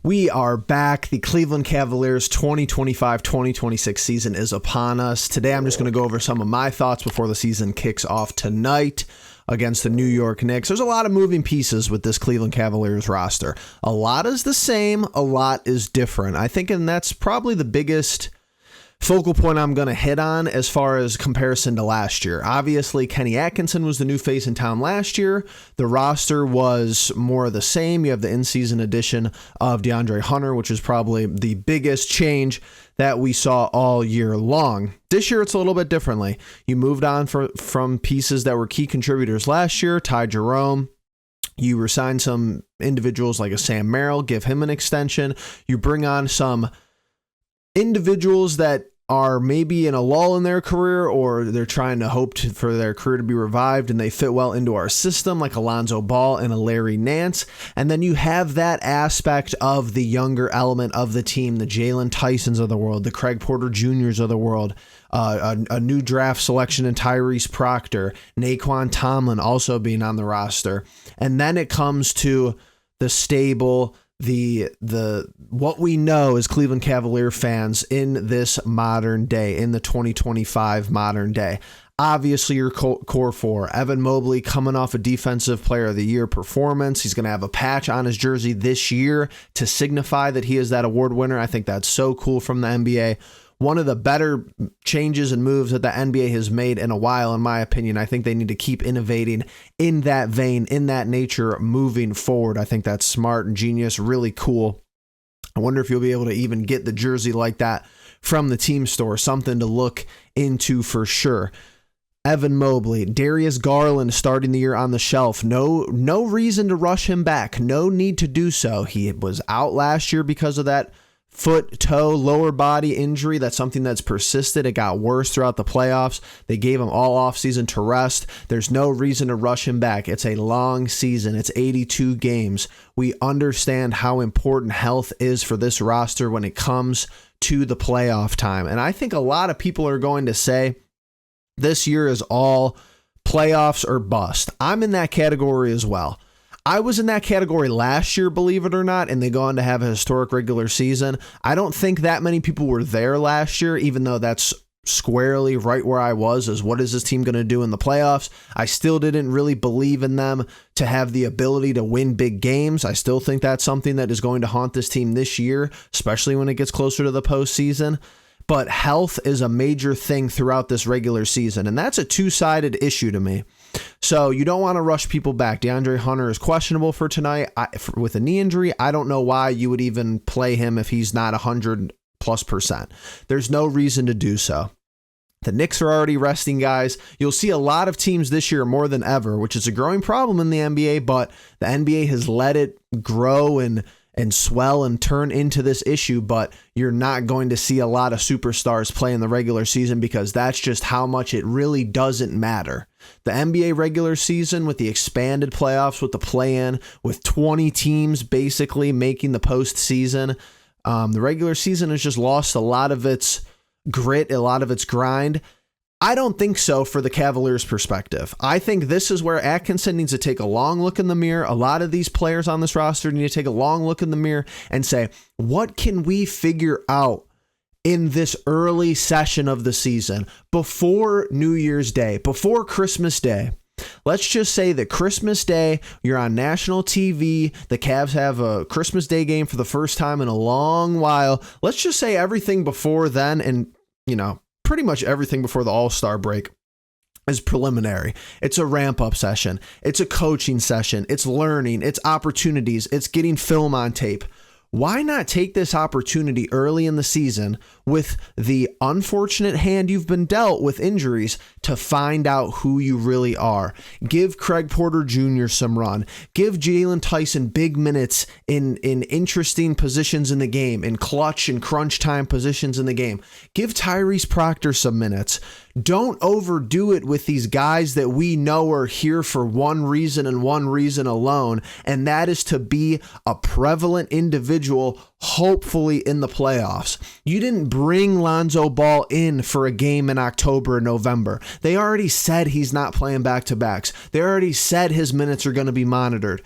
We are back. The Cleveland Cavaliers 2025-2026 season is upon us. Today I'm just going to go over some of my thoughts before the season kicks off tonight against the New York Knicks. There's a lot of moving pieces with this Cleveland Cavaliers roster. A lot is the same, a lot is different. I think, and that's probably the biggest focal point I'm going to hit on as far as comparison to last year. Obviously, Kenny Atkinson was the new face in town last year. The roster was more of the same. You have the in-season addition of DeAndre Hunter, which is probably the biggest change that we saw all year long. This year, it's a little bit differently. You moved on from pieces that were key contributors last year, Ty Jerome. You resign some individuals like a Sam Merrill, give him an extension. You bring on some individuals that are maybe in a lull in their career, or they're trying to hope for their career to be revived and they fit well into our system, like Alonzo Ball and a Larry Nance. And then you have that aspect of the younger element of the team, the Jalen Tysons of the world, the Craig Porter Jr.'s of the world, a new draft selection in Tyrese Proctor, Naquan Tomlin also being on the roster. And then it comes to the stable, the what we know as Cleveland Cavalier fans in this modern day, in the 2025 modern day. Obviously, your core four, Evan Mobley coming off a Defensive Player of the Year performance. He's going to have a patch on his jersey this year to signify that he is that award winner. I think that's so cool from the NBA. One of the better changes and moves that the NBA has made in a while, in my opinion. I think they need to keep innovating in that vein, in that nature, moving forward. I think that's smart and genius, really cool. I wonder if you'll be able to even get the jersey like that from the team store, something to look into for sure. Evan Mobley, Darius Garland starting the year on the shelf. No reason to rush him back. No need to do so. He was out last year because of that foot, toe, lower body injury. That's something that's persisted. It got worse throughout the playoffs. They gave him all offseason to rest. There's no reason to rush him back. It's a long season. It's 82 games. We understand how important health is for this roster when it comes to the playoff time. And I think a lot of people are going to say this year is all playoffs or bust. I'm in that category as well. I was in that category last year, believe it or not, and they go on to have a historic regular season. I don't think that many people were there last year, even though that's squarely right where I was, is what is this team going to do in the playoffs? I still didn't really believe in them to have the ability to win big games. I still think that's something that is going to haunt this team this year, especially when it gets closer to the postseason. But health is a major thing throughout this regular season, and that's a two-sided issue to me. So you don't want to rush people back. DeAndre Hunter is questionable for tonight with a knee injury. I don't know why you would even play him if he's not 100+%. There's no reason to do so. The Knicks are already resting guys. You'll see a lot of teams this year more than ever, which is a growing problem in the NBA, but the NBA has let it grow and swell and turn into this issue, but you're not going to see a lot of superstars play in the regular season because that's just how much it really doesn't matter. The NBA regular season with the expanded playoffs, with the play-in, with 20 teams basically making the postseason, the regular season has just lost a lot of its grit, a lot of its grind. I don't think so for the Cavaliers' perspective. I think this is where Atkinson needs to take a long look in the mirror. A lot of these players on this roster need to take a long look in the mirror and say, what can we figure out in this early session of the season before New Year's Day, before Christmas Day? Let's just say that Christmas Day, you're on national TV. The Cavs have a Christmas Day game for the first time in a long while. Let's just say everything before then and, pretty much everything before the All-Star break is preliminary. It's a ramp-up session. It's a coaching session. It's learning. It's opportunities. It's getting film on tape. Why not take this opportunity early in the season with the unfortunate hand you've been dealt with injuries to find out who you really are? Give Craig Porter Jr. some run. Give Jalen Tyson big minutes in interesting positions in the game, in clutch and crunch time positions in the game. Give Tyrese Proctor some minutes. Don't overdo it with these guys that we know are here for one reason and one reason alone, and that is to be a prevalent individual, hopefully in the playoffs. You didn't bring Lonzo Ball in for a game in October and November. They already said he's not playing back-to-backs. They already said his minutes are going to be monitored.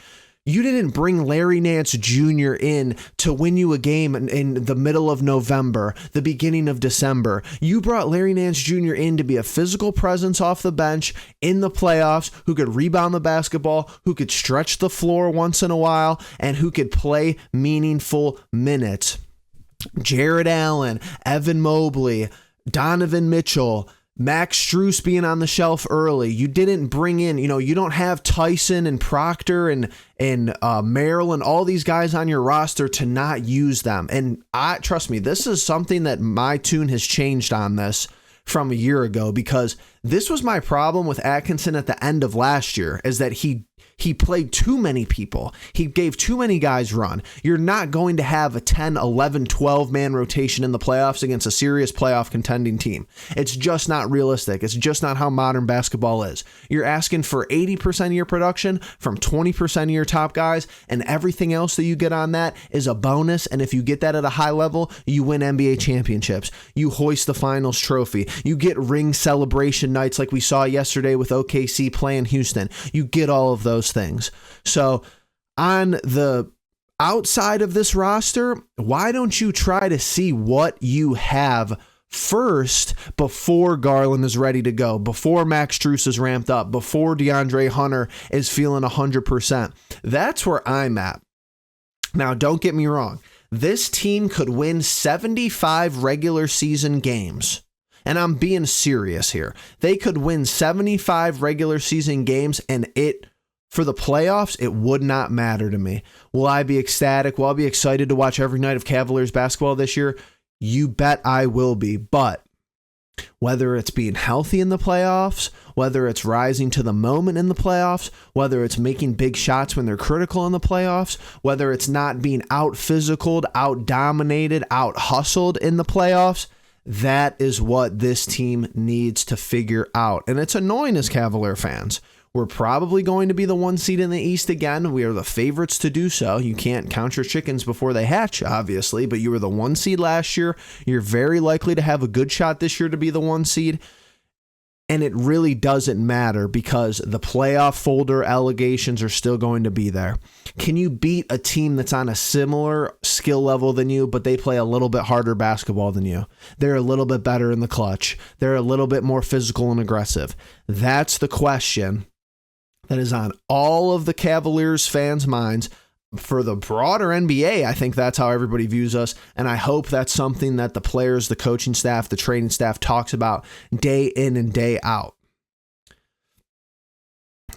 You didn't bring Larry Nance Jr. in to win you a game in the middle of November, the beginning of December. You brought Larry Nance Jr. in to be a physical presence off the bench in the playoffs, who could rebound the basketball, who could stretch the floor once in a while, and who could play meaningful minutes. Jared Allen, Evan Mobley, Donovan Mitchell, Max Strus being on the shelf early. You didn't bring in, you don't have Tyson and Proctor and Maryland, all these guys on your roster to not use them. And trust me, this is something that my tune has changed on this from a year ago, because this was my problem with Atkinson at the end of last year, is that he played too many people. He gave too many guys run. You're not going to have a 10, 11, 12-man rotation in the playoffs against a serious playoff contending team. It's just not realistic. It's just not how modern basketball is. You're asking for 80% of your production from 20% of your top guys, and everything else that you get on that is a bonus. And if you get that at a high level, you win NBA championships. You hoist the finals trophy. You get ring celebration nights like we saw yesterday with OKC playing Houston. You get all of those things. So on the outside of this roster, why don't you try to see what you have first before Garland is ready to go, before Max Strus is ramped up, before DeAndre Hunter is feeling 100%? That's where I'm at. Now, don't get me wrong. This team could win 75 regular season games. And I'm being serious here. They could win 75 regular season games, and for the playoffs, it would not matter to me. Will I be ecstatic? Will I be excited to watch every night of Cavaliers basketball this year? You bet I will be. But whether it's being healthy in the playoffs, whether it's rising to the moment in the playoffs, whether it's making big shots when they're critical in the playoffs, whether it's not being out-physicaled, out-dominated, out-hustled in the playoffs, that is what this team needs to figure out. And it's annoying as Cavalier fans. We're probably going to be the 1 seed in the East again. We are the favorites to do so. You can't count your chickens before they hatch, obviously, but you were the 1 seed last year. You're very likely to have a good shot this year to be the 1 seed. And it really doesn't matter, because the playoff folder allegations are still going to be there. Can you beat a team that's on a similar skill level than you, but they play a little bit harder basketball than you? They're a little bit better in the clutch. They're a little bit more physical and aggressive. That's the question that is on all of the Cavaliers fans' minds. For the broader NBA, I think that's how everybody views us, and I hope that's something that the players, the coaching staff, the training staff talks about day in and day out.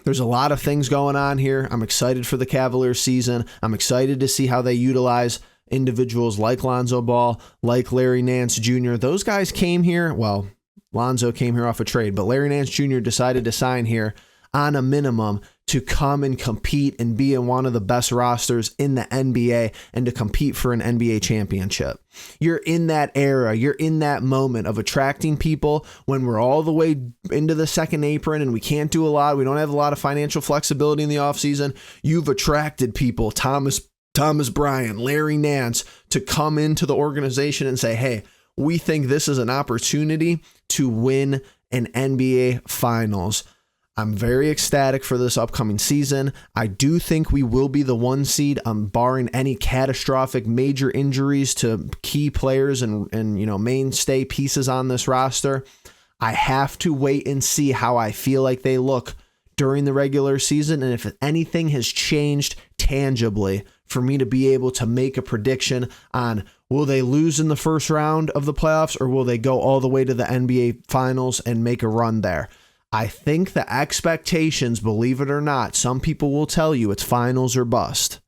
There's a lot of things going on here. I'm excited for the Cavaliers season. I'm excited to see how they utilize individuals like Lonzo Ball, like Larry Nance Jr. Those guys came here. Well, Lonzo came here off a trade, but Larry Nance Jr. decided to sign here on a minimum to come and compete and be in one of the best rosters in the NBA and to compete for an NBA championship. You're in that era. You're in that moment of attracting people when we're all the way into the second apron and we can't do a lot. We don't have a lot of financial flexibility in the offseason. You've attracted people, Thomas Bryant, Larry Nance, to come into the organization and say, hey, we think this is an opportunity to win an NBA Finals. I'm very ecstatic for this upcoming season. I do think we will be the 1 seed, barring any catastrophic major injuries to key players and mainstay pieces on this roster. I have to wait and see how I feel like they look during the regular season, and if anything has changed tangibly for me to be able to make a prediction on will they lose in the first round of the playoffs or will they go all the way to the NBA Finals and make a run there. I think the expectations, believe it or not, some people will tell you it's finals or bust.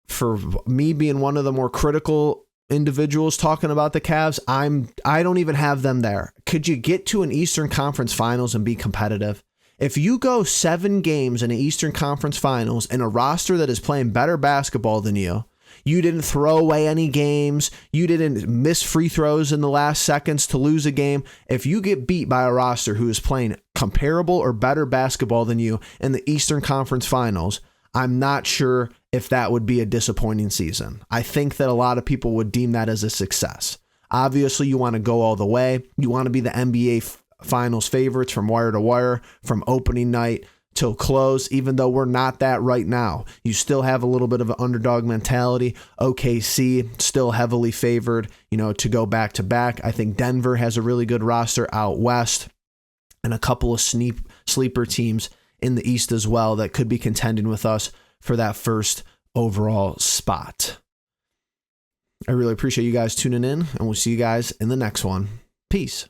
For me being one of the more critical individuals talking about the Cavs, I don't even have them there. Could you get to an Eastern Conference Finals and be competitive? If you go 7 games in an Eastern Conference Finals in a roster that is playing better basketball than you didn't throw away any games, you didn't miss free throws in the last seconds to lose a game. If you get beat by a roster who is playing comparable or better basketball than you in the Eastern Conference Finals, I'm not sure if that would be a disappointing season. I think that a lot of people would deem that as a success. Obviously, you want to go all the way. You want to be the NBA Finals favorites from wire to wire, from opening night till close, even though we're not that right now. You still have a little bit of an underdog mentality. OKC still heavily favored, to go back to back. I think Denver has a really good roster out west, and a couple of sleeper teams in the East as well that could be contending with us for that first overall spot. I really appreciate you guys tuning in, and we'll see you guys in the next one. Peace.